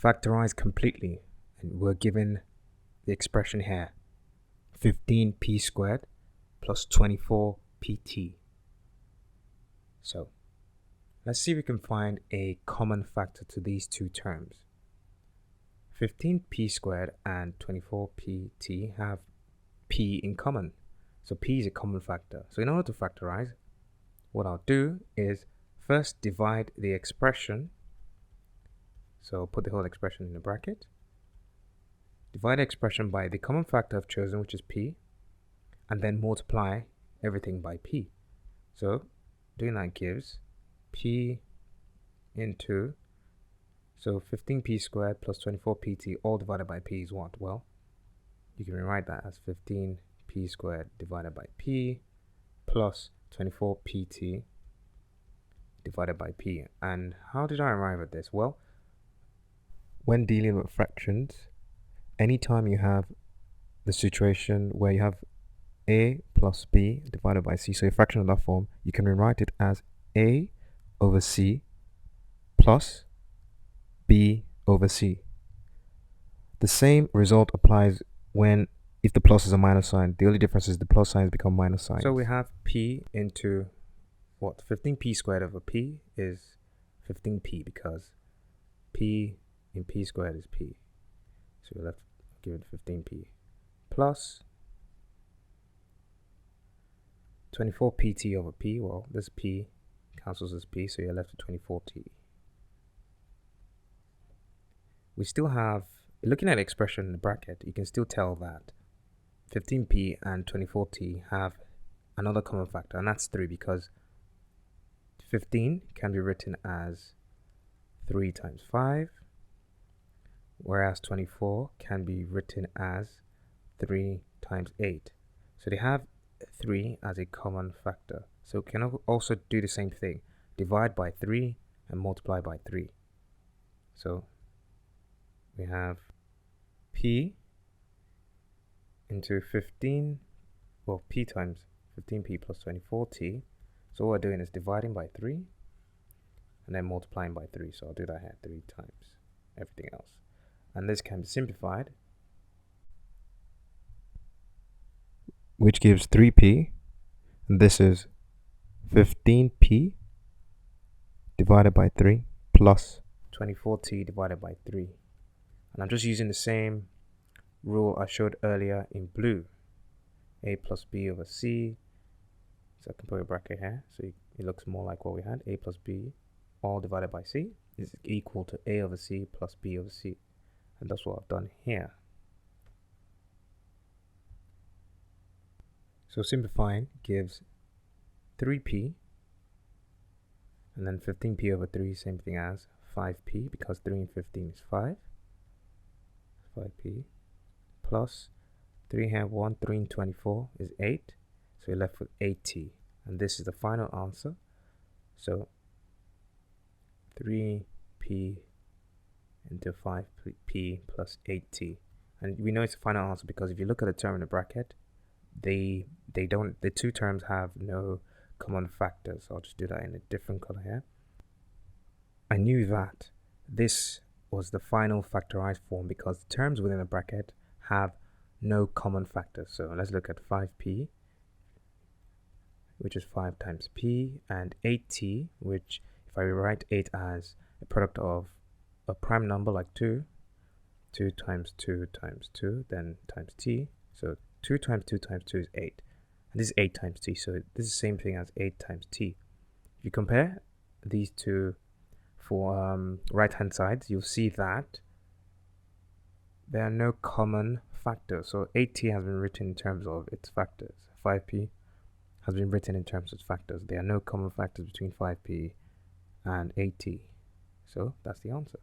factorize completely, and we're given the expression here, 15p squared plus 24pt. So let's see if we can find a common factor to these two terms. 15p squared and 24pt have p in common, so p is a common factor. So in order to factorize, what I'll do is first divide the expression. So put the whole expression in a bracket, divide the expression by the common factor I've chosen, which is p, and then multiply everything by p. So doing that gives p into, so 15p squared plus 24pt all divided by p is what? Well, you can rewrite that as 15p squared divided by p plus 24pt divided by p. And how did I arrive at this? Well, when dealing with fractions, anytime you have the situation where you have a plus b divided by c, so a fraction of that form, you can rewrite it as a over c plus b over c. The same result applies if the plus is a minus sign. The only difference is the plus signs become minus signs. So we have p into what? 15p squared over p is 15p, because p in p squared is p. So we're left given 15p plus 24pt over p. Well, this p cancels as p, so you're left with 24t. We still have, looking at the expression in the bracket, you can still tell that 15p and 24t have another common factor, and that's 3, because 15 can be written as 3 times 5, whereas 24 can be written as 3 times 8. So they have 3 as a common factor. So we can also do the same thing, divide by 3 and multiply by 3. So we have p into 15, well, p times 15p plus 24t. So what we're doing is dividing by 3 and then multiplying by 3. So I'll do that here, 3 times everything else. And this can be simplified, which gives 3p, and this is 15p divided by 3 plus 24t divided by 3. And I'm just using the same rule I showed earlier in blue, a plus b over c. So I can put a bracket here, so it looks more like what we had. A plus b all divided by c is equal to a over c plus b over c. And that's what I've done here. So simplifying gives 3p, and then 15p over 3, same thing as 5p, because 3 and 15 is 5. 5p plus 3 here, 1, 3 and 24 is 8. So you're left with 8t, and this is the final answer. So 3p into 5p plus 8t, and we know it's the final answer because if you look at the term in the bracket, the two terms have no common factors. So I'll just do that in a different color here. I knew that this was the final factorized form because the terms within a bracket have no common factors. So let's look at 5p, which is 5 times p, and 8t, which if I rewrite 8 as a product of a prime number like 2 times 2 times 2, then times t. So 2 times 2 times 2 is 8. And this is 8 times t, so this is the same thing as 8 times t. If you compare these two for right hand sides, you'll see that there are no common factors. So 8t has been written in terms of its factors. 5p has been written in terms of its factors. There are no common factors between 5p and 8t. So that's the answer.